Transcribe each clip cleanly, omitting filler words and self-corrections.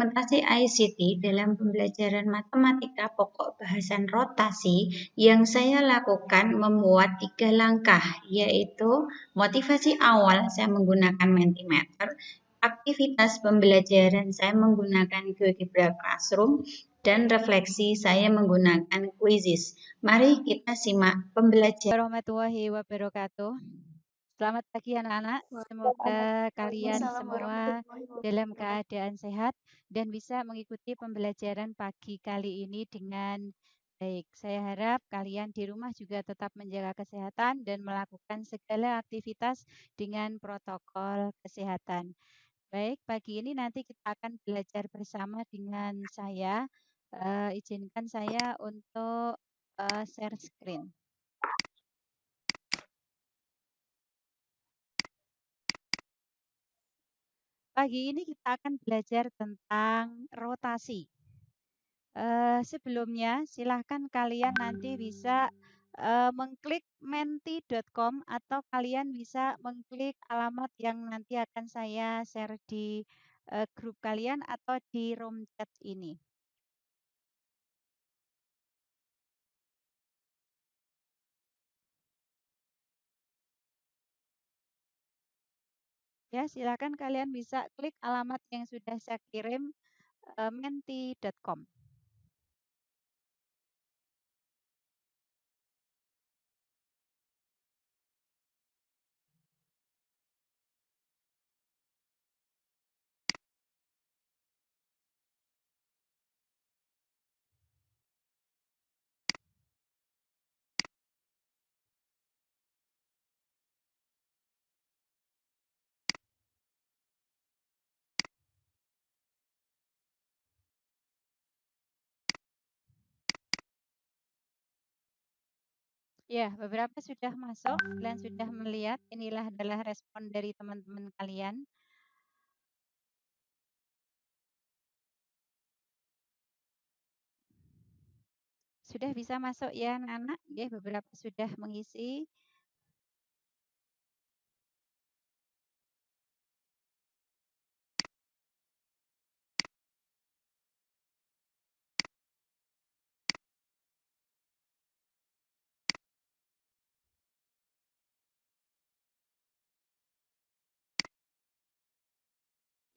Implementasi ICT dalam pembelajaran matematika pokok bahasan rotasi yang saya lakukan membuat 3 langkah, yaitu motivasi awal saya menggunakan Mentimeter, aktivitas pembelajaran saya menggunakan GeoGebra Classroom, dan refleksi saya menggunakan Quizzes. Mari kita simak pembelajaran. Warahmatullahi wabarakatuh. Selamat pagi anak-anak. Semoga kalian semua dalam keadaan sehat dan bisa mengikuti pembelajaran pagi kali ini dengan baik. Saya harap kalian di rumah juga tetap menjaga kesehatan dan melakukan segala aktivitas dengan protokol kesehatan. Baik, pagi ini nanti kita akan belajar bersama dengan saya. Izinkan saya untuk share screen. Pagi ini kita akan belajar tentang rotasi. Sebelumnya, silahkan kalian nanti bisa mengklik menti.com atau kalian bisa mengklik alamat yang nanti akan saya share di grup kalian atau di room chat ini. Ya, silahkan kalian bisa klik alamat yang sudah saya kirim menti.com. Ya, beberapa sudah masuk, kalian sudah melihat, inilah adalah respon dari teman-teman kalian. Sudah bisa masuk ya anak-anak, ya, beberapa sudah mengisi.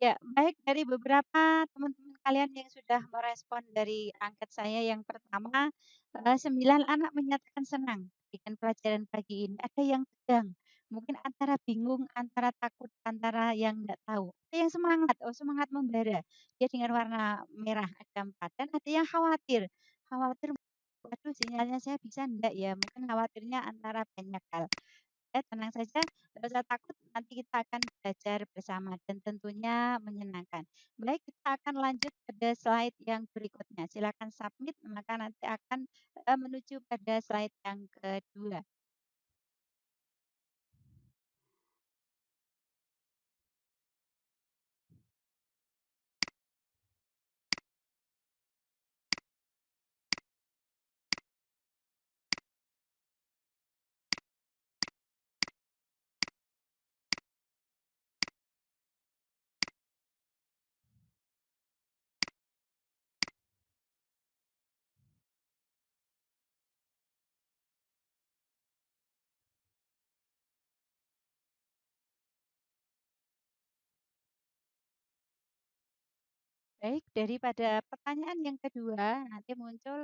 Ya, baik dari beberapa teman-teman kalian yang sudah merespon dari angkat saya yang pertama, 9 anak menyatakan senang dengan pelajaran pagi ini. Ada yang tegang, mungkin antara bingung, antara takut, antara yang nggak tahu. Ada yang semangat, oh semangat membara. Dia dengan warna merah ada 4. Dan ada yang khawatir, khawatir, waduh sinyalnya saya bisa enggak ya? Mungkin khawatirnya antara banyak hal. Tenang saja, tidak usah takut, nanti kita akan belajar bersama dan tentunya menyenangkan. Baik, kita akan lanjut pada slide yang berikutnya. Silakan submit, maka nanti akan menuju pada slide yang kedua. Baik, daripada pertanyaan yang kedua, nanti muncul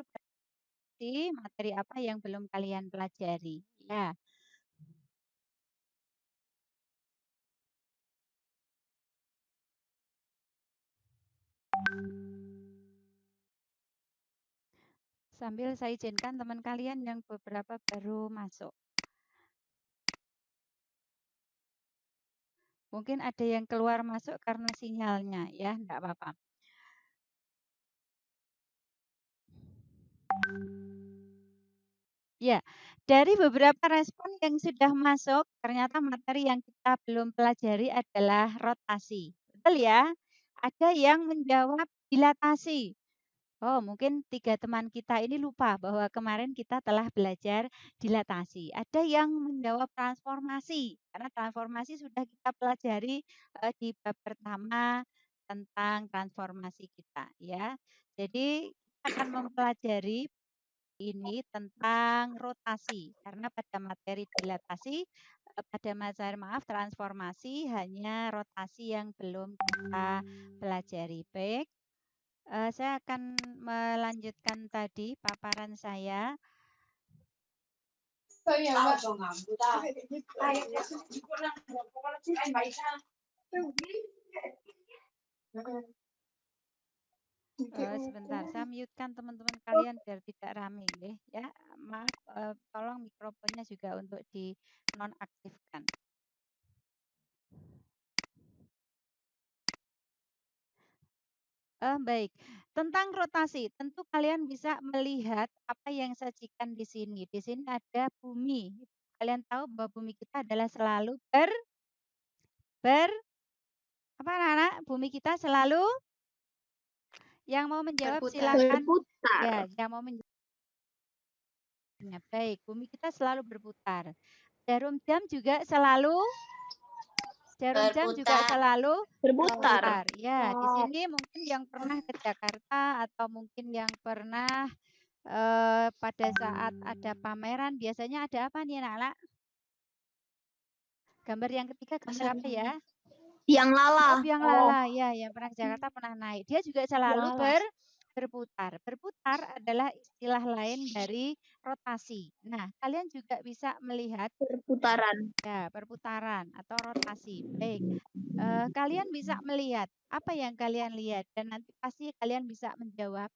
materi apa yang belum kalian pelajari. Ya, sambil saya izinkan teman kalian yang beberapa baru masuk. Mungkin ada yang keluar masuk karena sinyalnya, ya, enggak apa-apa. Ya, dari beberapa respon yang sudah masuk, ternyata materi yang kita belum pelajari adalah rotasi. Betul ya? Ada yang menjawab dilatasi. Oh, mungkin 3 teman kita ini lupa bahwa kemarin kita telah belajar dilatasi. Ada yang menjawab transformasi, karena transformasi sudah kita pelajari di bab pertama tentang transformasi kita ya. Jadi kita akan mempelajari ini tentang rotasi karena pada materi dilatasi pada materi transformasi hanya rotasi yang belum kita pelajari. Baik, saya akan melanjutkan tadi paparan saya. Sebentar, saya mute-kan teman-teman kalian biar tidak rame ya. Maaf, tolong mikrofonnya juga untuk di nonaktifkan. Baik, tentang rotasi, tentu kalian bisa melihat apa yang sajikan di sini. Di sini ada bumi. Kalian tahu bahwa bumi kita adalah selalu apa anak-anak? Bumi kita selalu yang mau menjawab silakan. Berputar. Ya, yang mau menjawab. Baik, bumi kita selalu berputar. Jarum jam juga selalu berputar. Ya, di sini mungkin yang pernah ke Jakarta atau mungkin yang pernah pada saat ada pameran biasanya ada apa nih anak-anak? Gambar yang ketiga gambar apa ya? Biang lala. Biang lala ya, yang pernah ke Jakarta pernah naik. Dia juga selalu berputar. Berputar adalah istilah lain dari rotasi. Nah, kalian juga bisa melihat Perputaran. ya, perputaran atau rotasi. Baik. Kalian bisa melihat apa yang kalian lihat dan nanti pasti kalian bisa menjawab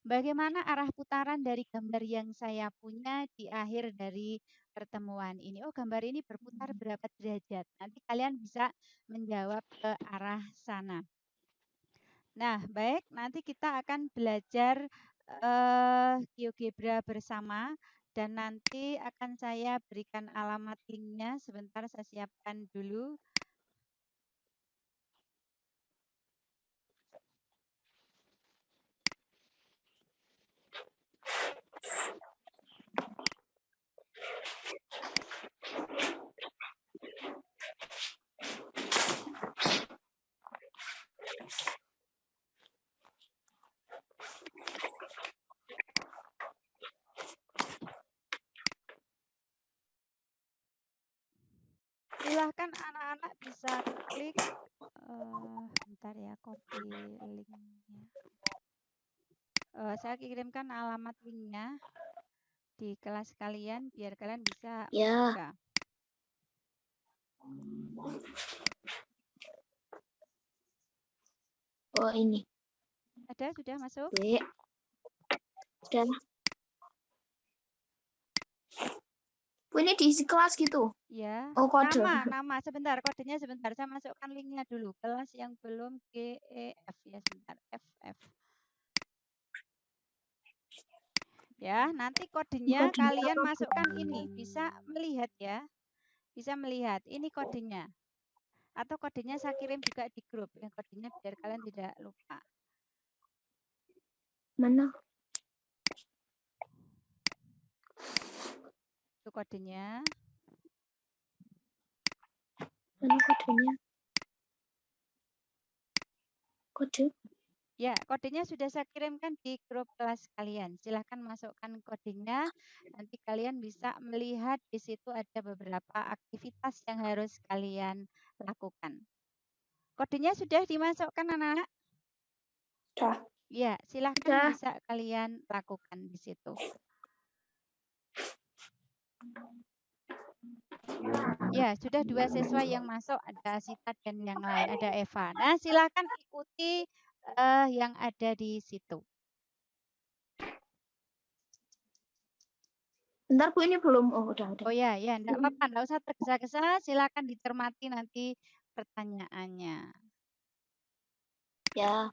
bagaimana arah putaran dari gambar yang saya punya di akhir dari pertemuan ini. Oh, gambar ini berputar berapa derajat? Nanti kalian bisa menjawab ke arah sana. Nah, baik, nanti kita akan belajar GeoGebra bersama dan nanti akan saya berikan alamat linknya. Sebentar saya siapkan dulu. Silahkan anak-anak bisa klik, bentar ya, copy linknya. Saya kirimkan alamat linknya di kelas kalian biar kalian bisa buka. Oh ini. Ada sudah masuk? Sudah. Ini diisi kelas gitu? Ya. Oh, kode. Nama. Sebentar, kodenya sebentar. Saya masukkan linknya dulu. Kelas yang belum GEF ya, sebentar. FF. Ya, nanti kodenya kalian masukkan ini. Bisa melihat ya. Bisa melihat. Ini kodenya. Atau kodenya saya kirim juga di grup. Yang kodenya biar kalian tidak lupa. Mana? Itu kodenya. Mana kodenya? Kode? Ya, kodenya sudah saya kirimkan di grup kelas kalian. Silahkan masukkan kodenya. Nanti kalian bisa melihat di situ ada beberapa aktivitas yang harus kalian lakukan. Kodenya sudah dimasukkan anak-anak? Sudah. Ya, silahkan bisa kalian lakukan di situ. Ya, sudah 2 siswa yang masuk, ada Sita dan yang lain, ada Eva. Nah, silakan ikuti yang ada di situ. Bentar Bu, ini belum. Oh, udah. Oh ya, enggak apa-apa, enggak usah tergesa-gesa, silakan dicermati nanti pertanyaannya. Ya.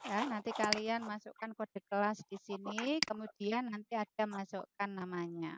Ya, nanti kalian masukkan kode kelas di sini, kemudian nanti ada masukkan namanya.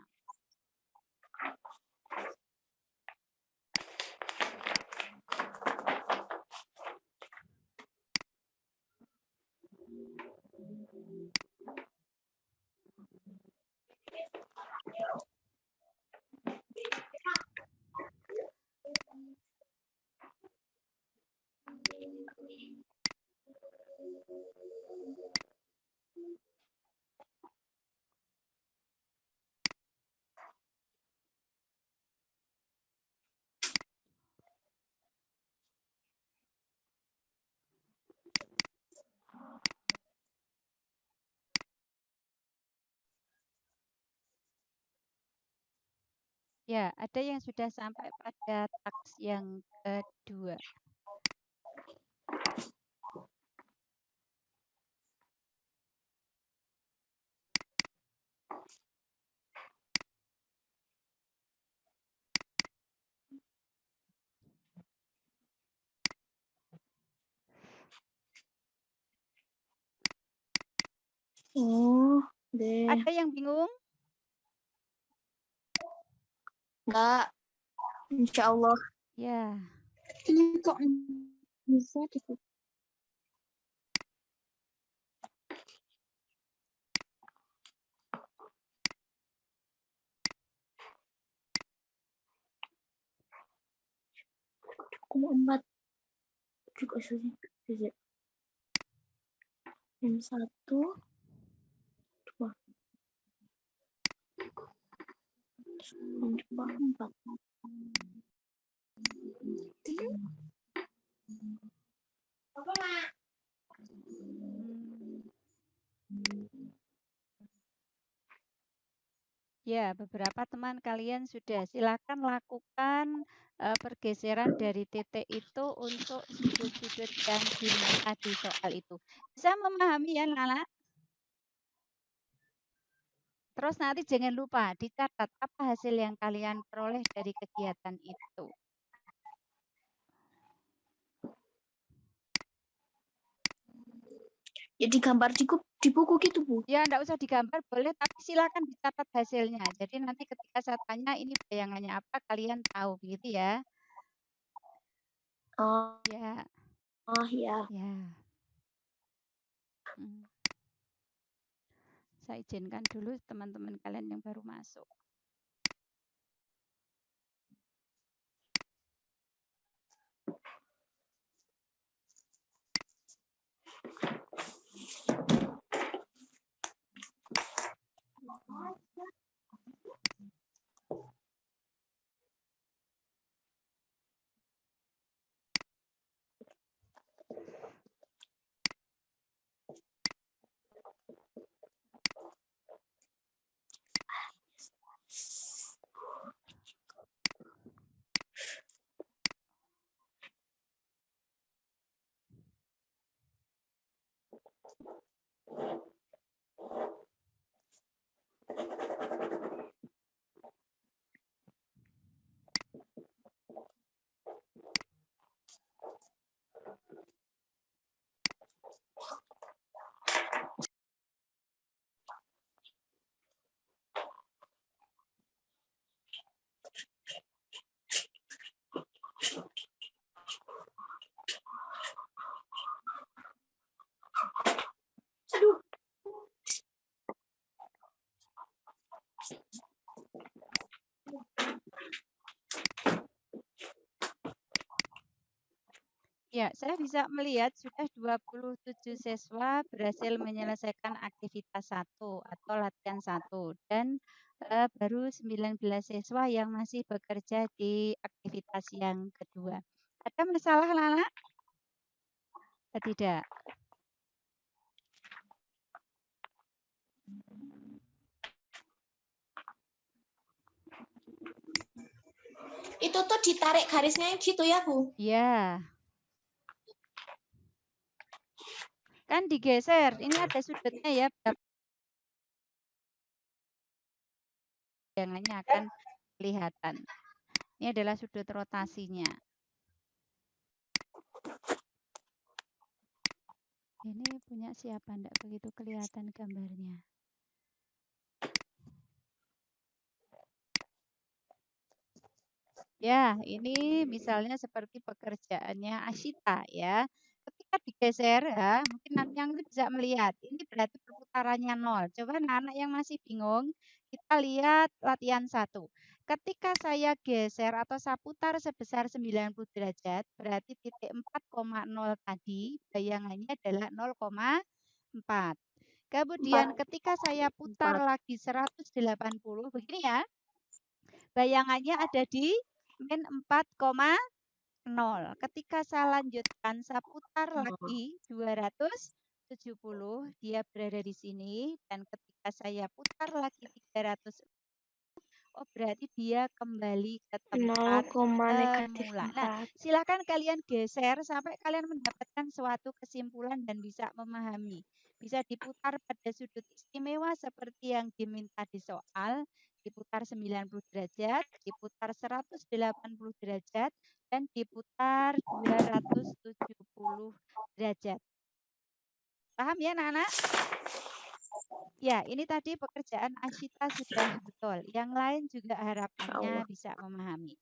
Ya, ada yang sudah sampai pada taks yang kedua. Oh, deh. Ada yang bingung? Enggak. Insya Allah. Ya, Ini kok bisa gitu. Aku 4 juga sih. Yang 1, 2, yang 4. ya, beberapa teman kalian sudah. Silakan lakukan pergeseran dari titik itu untuk sudut-sudut yang diminta di soal itu. Bisa memahami ya, Nana? Terus nanti jangan lupa dicatat apa hasil yang kalian peroleh dari kegiatan itu. Ya digambar di buku gitu, Bu. Ya, enggak usah digambar boleh, tapi silakan dicatat hasilnya. Jadi nanti ketika saya tanya ini bayangannya apa, kalian tahu begitu ya. Oh, Ya, ya. ya. Saya izinkan dulu teman-teman kalian yang baru masuk. Aduh. Ya, saya bisa melihat sudah 27 siswa berhasil menyelesaikan aktivitas 1 atau latihan 1 dan baru 19 siswa yang masih bekerja di aktivitas yang kedua. Ada masalah, Lala? Tidak. Itu tuh ditarik garisnya gitu ya, Bu? Ya. Kan digeser. Ini ada sudutnya ya. Bayangannya akan kelihatan. Ini adalah sudut rotasinya. Ini punya siapa? Enggak begitu kelihatan gambarnya. Ya, ini misalnya seperti pekerjaannya Ashita ya. Ketika digeser ya, mungkin nanti yang bisa melihat. Ini berarti perputarannya 0. Coba anak-anak yang masih bingung, kita lihat latihan 1. Ketika saya geser atau saya putar sebesar 90 derajat, berarti titik 4,0 tadi bayangannya adalah 0,4. Kemudian ketika saya putar lagi 180, begini ya, bayangannya ada di min 4,0. Ketika saya lanjutkan, saya putar lagi 270, dia berada di sini. Dan ketika saya putar lagi 300, oh berarti dia kembali ke 0, tempat negatif semula. Nah, 4. silakan kalian geser sampai kalian mendapatkan suatu kesimpulan dan bisa memahami. Bisa diputar pada sudut istimewa seperti yang diminta di soal, diputar 90 derajat, diputar 180 derajat, dan diputar 270 derajat. Paham ya, anak-anak? Ya, ini tadi pekerjaan Ashita sudah betul. Yang lain juga harapannya bisa memahami.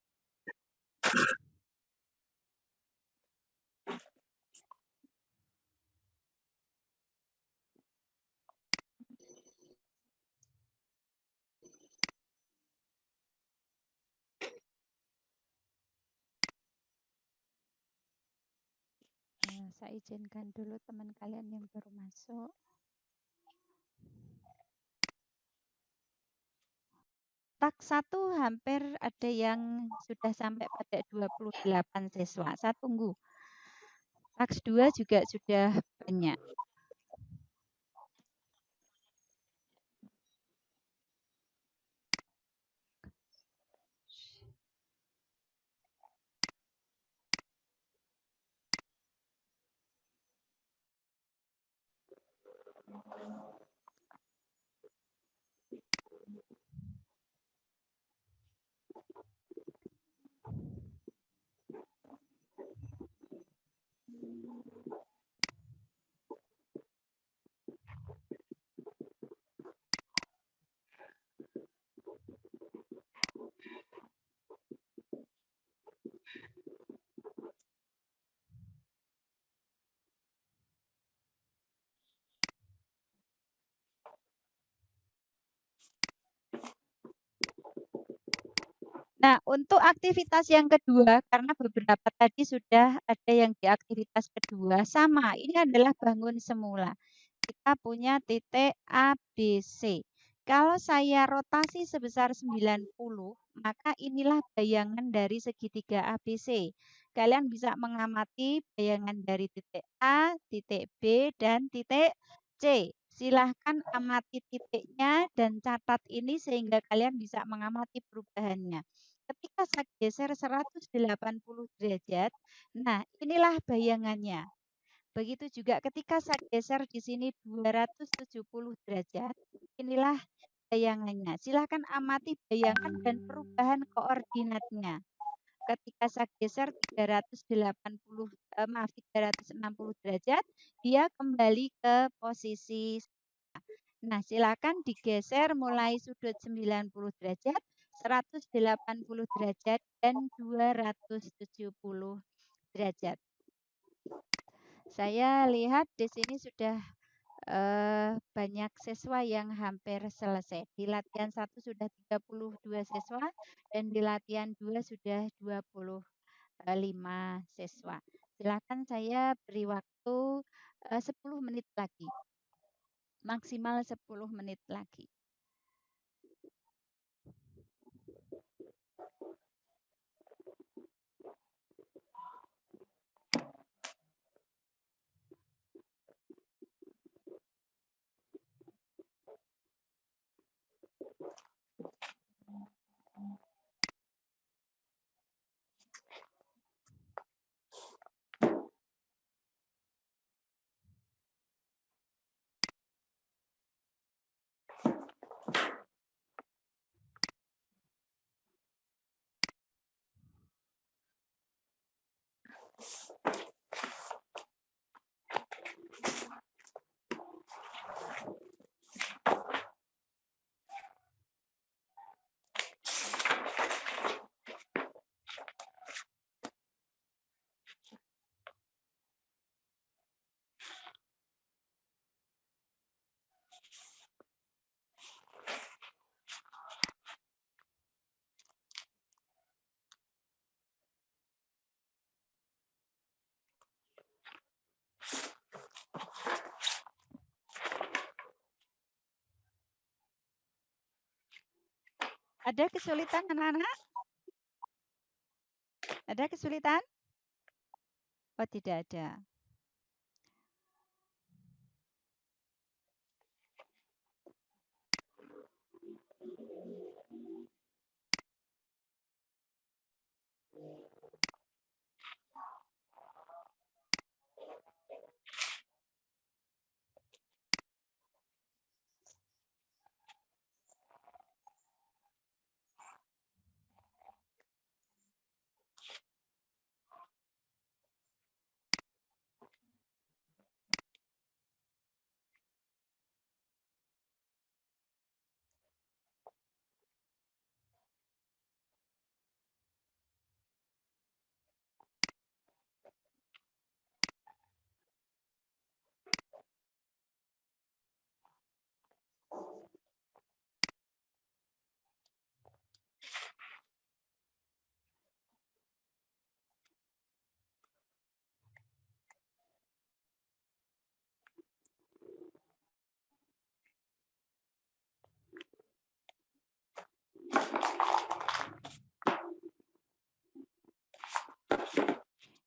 Saya izinkan dulu teman kalian yang baru masuk. Tak 1 hampir ada yang sudah sampai pada 28 siswa. Saya tunggu. Tak 2 juga sudah banyak. Nah, untuk aktivitas yang kedua, karena beberapa tadi sudah ada yang di aktivitas kedua, sama, ini adalah bangun semula. Kita punya titik A, B, C. Kalau saya rotasi sebesar 90, maka inilah bayangan dari segitiga ABC. Kalian bisa mengamati bayangan dari titik A, titik B, dan titik C. Silahkan amati titiknya dan catat ini sehingga kalian bisa mengamati perubahannya. Ketika saya geser 180 derajat, nah inilah bayangannya. Begitu juga ketika saya geser di sini 270 derajat, inilah bayangannya. Silahkan amati bayangan dan perubahan koordinatnya. Ketika saya geser 360 derajat, dia kembali ke posisi. Nah, silakan digeser mulai sudut 90 derajat, 180 derajat, dan 270 derajat. Saya lihat di sini sudah banyak siswa yang hampir selesai. Di latihan 1 sudah 32 siswa dan di latihan 2 sudah 25 siswa. Silakan saya beri waktu 10 menit lagi. Maksimal 10 menit lagi. Ada kesulitan anak-anak? Ada kesulitan? Oh, tidak ada.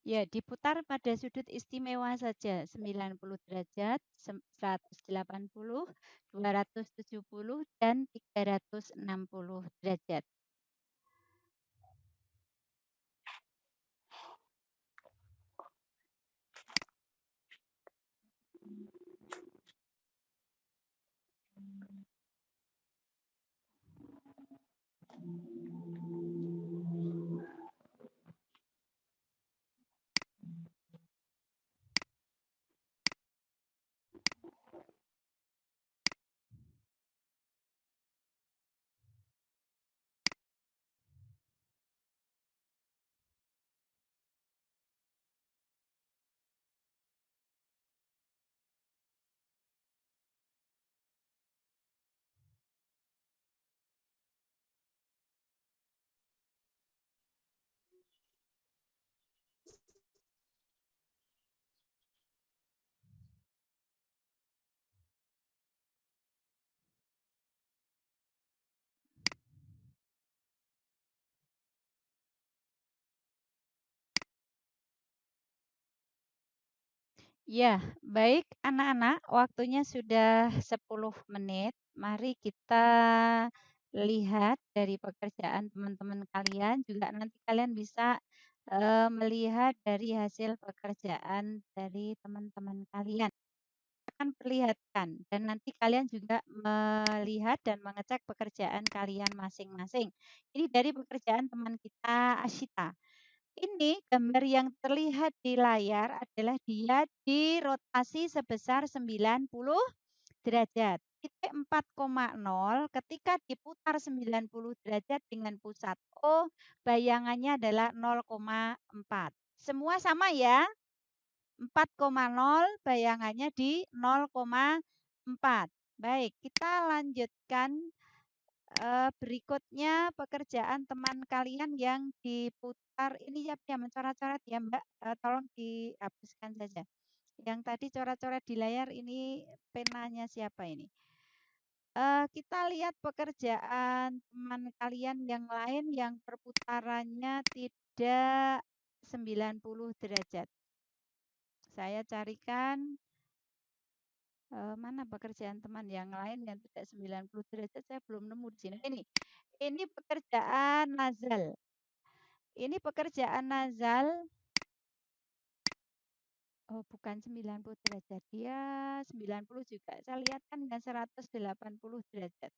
Ya, diputar pada sudut istimewa saja, 90 derajat, 180, 270, dan 360 derajat. Ya, baik anak-anak, waktunya sudah 10 menit. Mari kita lihat dari pekerjaan teman-teman kalian, juga nanti kalian bisa melihat dari hasil pekerjaan dari teman-teman kalian. Akan perlihatkan dan nanti kalian juga melihat dan mengecek pekerjaan kalian masing-masing. Ini dari pekerjaan teman kita Ashita. Ini gambar yang terlihat di layar adalah dia dirotasi sebesar 90 derajat. Titik 4,0 ketika diputar 90 derajat dengan pusat O, bayangannya adalah 0,4. Semua sama ya? 4,0 bayangannya di 0,4. Baik, kita lanjutkan berikutnya pekerjaan teman kalian yang diputar ini ya mencoret-coret ya Mbak, tolong dihapuskan saja. Yang tadi coret-coret di layar ini penanya siapa ini? Kita lihat pekerjaan teman kalian yang lain yang perputarannya tidak 90 derajat. Saya carikan mana pekerjaan teman yang lain yang tidak 90 derajat, saya belum nemu di sini. Ini pekerjaan Nazal. Ini pekerjaan Nazal. Oh, bukan 90 derajat. Dia 90 juga. Saya lihat kan dengan 180 derajat.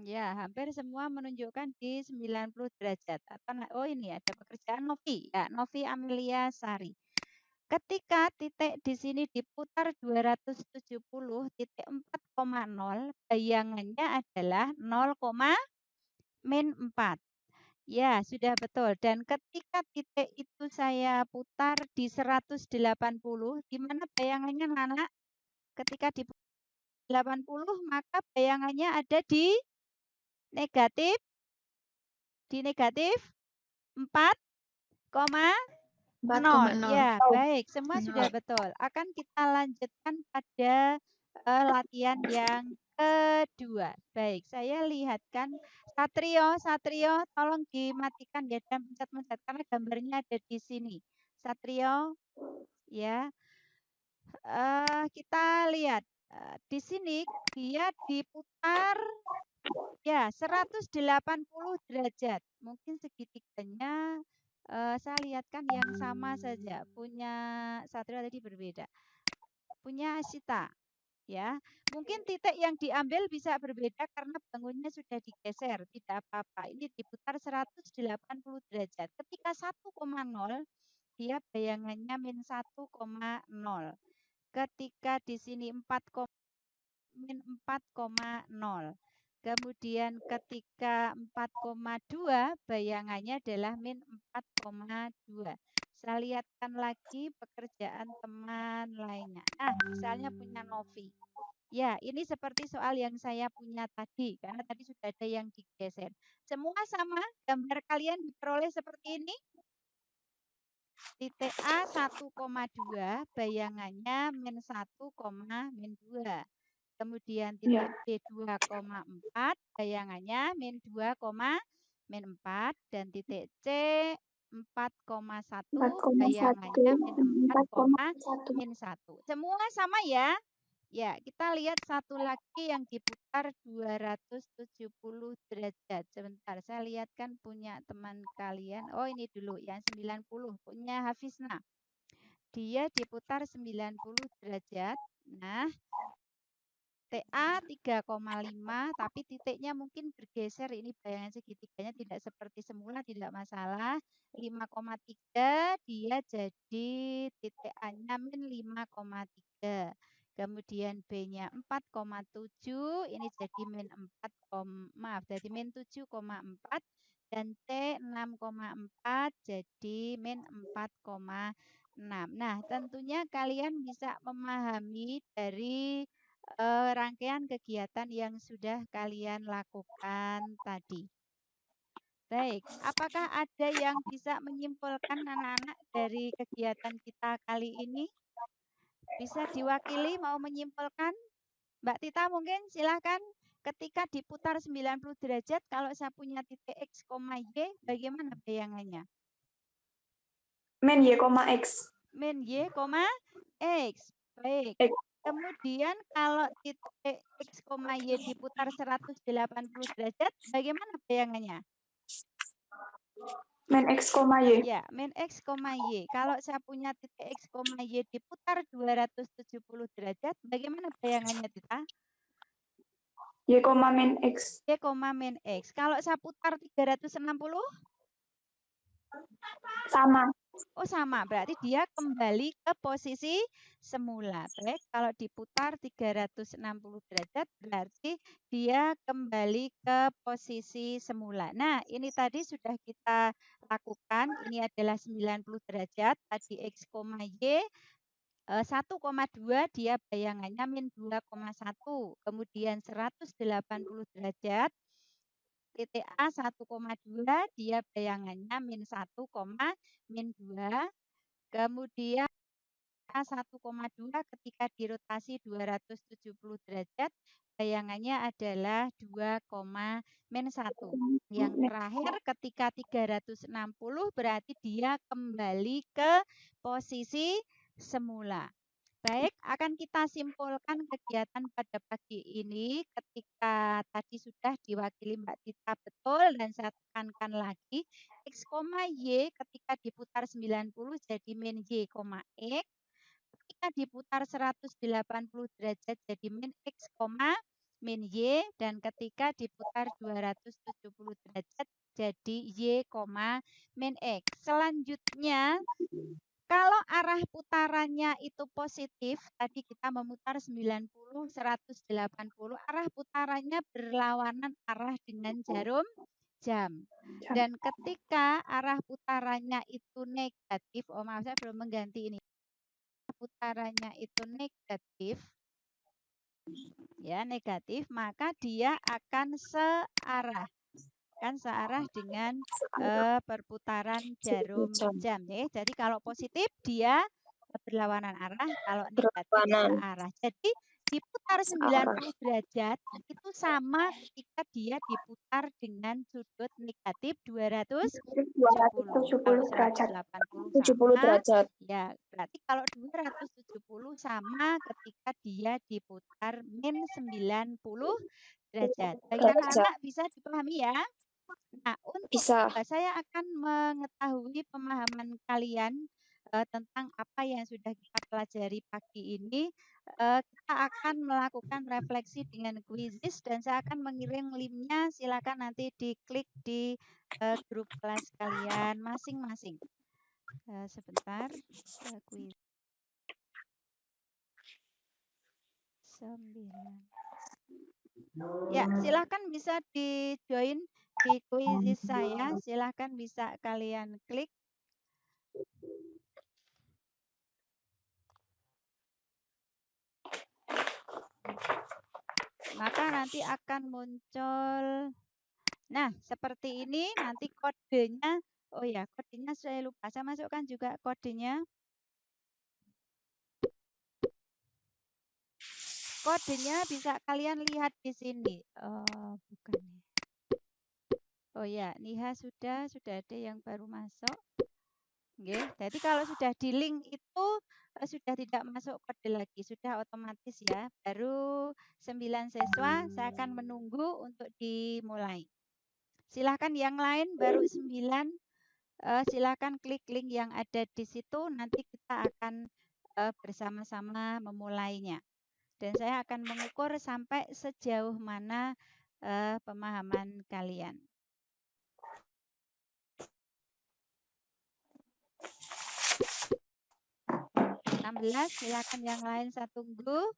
Ya, hampir semua menunjukkan di 90 derajat. Oh ini ada pekerjaan Novi. Ya, Novi Amelia Sari. Ketika titik di sini diputar 270, titik 4,0, bayangannya adalah 0,-4. Ya, sudah betul. Dan ketika titik itu saya putar di 180, di mana bayangannya Nana? Ketika di 80, maka bayangannya ada di negatif 4,0. 4,0. Ya, baik. Semua sudah betul. Akan kita lanjutkan pada latihan yang kedua. Baik, saya lihatkan Satrio, tolong dimatikan ya dan pencet-pencet karena gambarnya ada di sini. Satrio, ya. Kita lihat di sini dia diputar ya 180 derajat. Mungkin segitiganya saya lihatkan yang sama saja. Punya Satrio tadi berbeda. Punya Sita ya. Mungkin titik yang diambil bisa berbeda karena bangunnya sudah digeser, tidak apa-apa. Ini diputar 180 derajat. Ketika 1,0 dia bayangannya -1,0. Ketika di sini 4,0. Kemudian ketika 4,2 bayangannya adalah -4,2. Saya lihatkan lagi pekerjaan teman lainnya. Nah, misalnya punya Novi. Ya, ini seperti soal yang saya punya tadi, karena tadi sudah ada yang digeser. Semua sama, gambar kalian diperoleh seperti ini? Titik A 1,2 bayangannya min 1, min 2. Kemudian titik B 2,4 bayangannya min 2, min 4. Dan titik C 4,1 bayangannya min 4, min 1. Semua sama ya. Ya, kita lihat satu lagi yang diputar 270 derajat. Sebentar, saya lihatkan punya teman kalian. Oh, ini dulu yang 90 punya Hafizna. Dia diputar 90 derajat. Nah, TA 3,5 tapi titiknya mungkin bergeser, ini bayangan segitiganya tidak seperti semula, tidak masalah. 5,3 dia jadi titik A-nya min 5,3. Kemudian B-nya 4,7, ini jadi min 4, maaf, jadi min 7,4 dan T 6,4 jadi min 4,6. Nah, tentunya kalian bisa memahami dari rangkaian kegiatan yang sudah kalian lakukan tadi. Baik, apakah ada yang bisa menyimpulkan anak-anak dari kegiatan kita kali ini? Bisa diwakili mau menyimpulkan? Mbak Tita mungkin silahkan. Ketika diputar 90 derajat, kalau saya punya titik X, Y, bagaimana bayangannya? Min Y, X. Min Y, X. Baik. Kemudian kalau titik X, Y diputar 180 derajat, bagaimana bayangannya? Min X, Y. Ya, min X, Y. Kalau saya punya titik X, Y diputar 270 derajat, bagaimana bayangannya, Tita? Y, min X. Y, min X. Kalau saya putar 360? Sama. Oh, sama. Berarti dia kembali ke posisi semula. Baik, kalau diputar 360 derajat, berarti dia kembali ke posisi semula. Nah, ini tadi sudah kita lakukan. Ini adalah 90 derajat. Tadi X, Y. 1,2 dia bayangannya min 2,1. Kemudian 180 derajat. Titik A 1,2 dia bayangannya min 1, min 2. Kemudian A 1,2 ketika dirotasi 270 derajat bayangannya adalah 2, min 1. Yang terakhir ketika 360 berarti dia kembali ke posisi semula. Baik, akan kita simpulkan kegiatan pada pagi ini ketika tadi sudah diwakili Mbak Tita betul dan saya tekankan lagi X, Y ketika diputar 90 jadi min Y, X. Ketika diputar 180 derajat jadi min X, min Y. Dan ketika diputar 270 derajat jadi Y, min X. Selanjutnya, kalau arah putarannya itu positif, tadi kita memutar 90, 180, arah putarannya berlawanan arah dengan jarum jam. Dan ketika arah putarannya itu negatif, oh maaf saya belum mengganti ini. Putarannya itu negatif, ya negatif, maka dia akan searah. Kan searah dengan perputaran jarum jam ya. Jadi kalau positif dia berlawanan arah, kalau negatif searah. Jadi diputar 90 derajat itu sama ketika dia diputar dengan sudut negatif 270. Kalau 180 sama, ya berarti kalau 270 sama ketika dia diputar min 90 derajat. Bagi anak-anak bisa dipahami ya? Nah, untuk saya akan mengetahui pemahaman kalian tentang apa yang sudah kita pelajari pagi ini. Kita akan melakukan refleksi dengan kuisis dan saya akan mengirim linknya. Silakan nanti diklik di grup kelas kalian masing-masing. Sebentar, kuis 9. Ya, silahkan bisa di-join di kuisis saya. Silahkan bisa kalian klik. Maka nanti akan muncul, nah seperti ini, nanti kodenya Oh ya, kodenya saya lupa. Saya masukkan juga kodenya. Kodenya bisa kalian lihat di sini. Bukan. Oh ya, Niha sudah ada yang baru masuk. Oke, jadi kalau sudah di link itu sudah tidak masuk kode lagi, sudah otomatis ya. Baru 9 siswa, saya akan menunggu untuk dimulai. Silahkan yang lain baru 9, silahkan klik link yang ada di situ, nanti kita akan bersama-sama memulainya. Dan saya akan mengukur sampai sejauh mana pemahaman kalian. 16, silakan yang lain saya tunggu.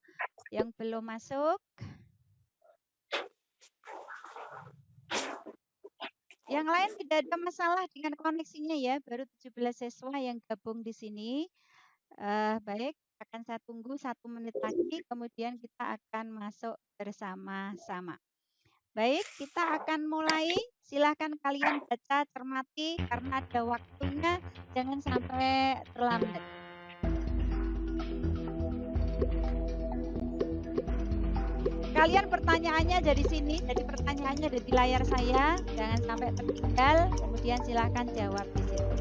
Yang belum masuk. Yang lain tidak ada masalah dengan koneksinya ya, baru 17 siswa yang gabung di sini. Baik, akan saya tunggu 1 menit lagi, kemudian kita akan masuk bersama-sama. Baik, kita akan mulai. Silakan kalian baca, cermati, karena ada waktunya, jangan sampai terlambat. Kalian pertanyaannya ada di sini, jadi pertanyaannya ada di layar saya, jangan sampai tertinggal, kemudian silakan jawab di situ.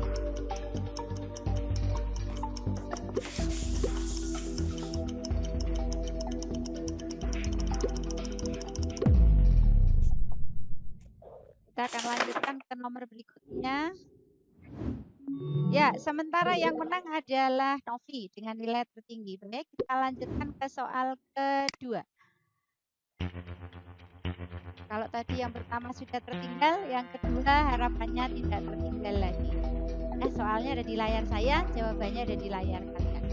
Kita akan lanjutkan ke nomor berikutnya. Ya, sementara yang menang adalah Novi dengan nilai tertinggi. Baik, kita lanjutkan ke soal kedua. Kalau tadi yang pertama sudah tertinggal, yang kedua harapannya tidak tertinggal lagi. Soalnya ada di layar saya, jawabannya ada di layar kalian.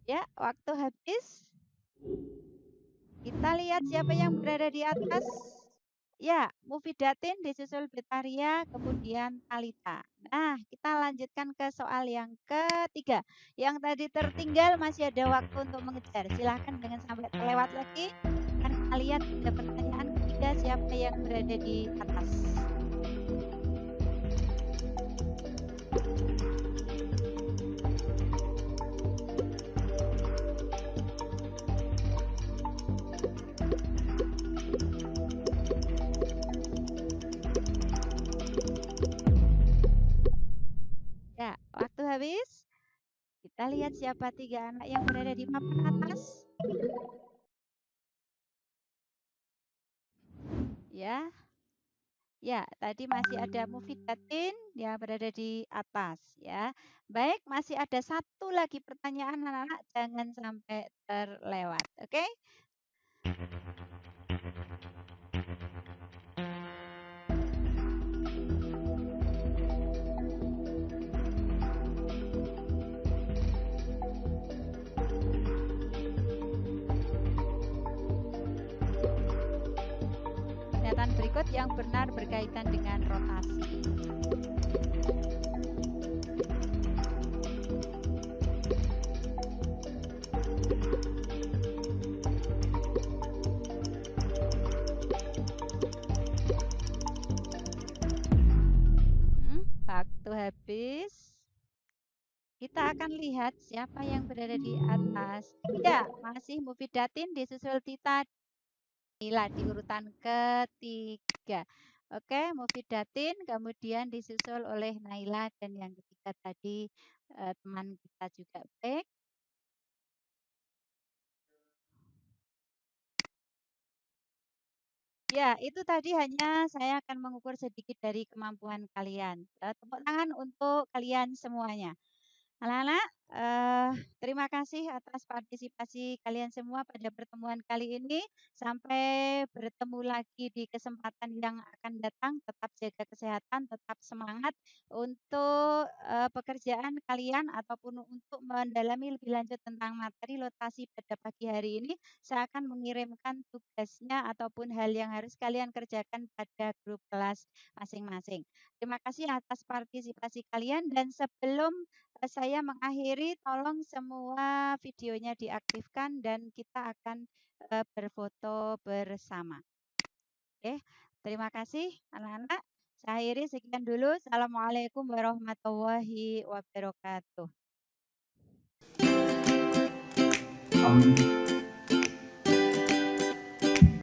Ya, waktu habis. Kita lihat siapa yang berada di atas. Ya, Mufidatin disusul Betaria, kemudian Talita. Nah, kita lanjutkan ke soal yang ketiga. Yang tadi tertinggal masih ada waktu untuk mengejar. Silahkan jangan sampai terlewat lagi. Dan kita lihat ada pertanyaan ketiga, siapa yang berada di atas. Ya, waktu habis. Kita lihat siapa 3 anak yang berada di papan atas. Ya. Ya, tadi masih ada Mufidatin yang berada di atas ya. Baik, masih ada 1 lagi pertanyaan anak-anak, jangan sampai terlewat. Oke? Pernyataan berikut yang benar berkaitan dengan rotasi. Waktu habis. Kita akan lihat siapa yang berada di atas. Ya, masih Mufidatin disusul Tita Nila di urutan ketiga. Oke, Mufidatin kemudian disusul oleh Naila dan yang ketiga tadi teman kita juga. Baik. Ya, itu tadi hanya saya akan mengukur sedikit dari kemampuan kalian. Tepuk tangan untuk kalian semuanya. Anak-anak, Terima kasih atas partisipasi kalian semua pada pertemuan kali ini. Sampai bertemu lagi di kesempatan yang akan datang. Tetap jaga kesehatan, tetap semangat untuk pekerjaan kalian ataupun untuk mendalami lebih lanjut tentang materi lotasi pada pagi hari ini. Saya akan mengirimkan tugasnya ataupun hal yang harus kalian kerjakan pada grup kelas masing-masing. Terima kasih atas partisipasi kalian dan sebelum saya mengakhiri, tolong semua videonya diaktifkan dan kita akan berfoto bersama. Oke, terima kasih anak-anak. Saya akhiri sekian dulu. Assalamualaikum warahmatullahi wabarakatuh. Amin.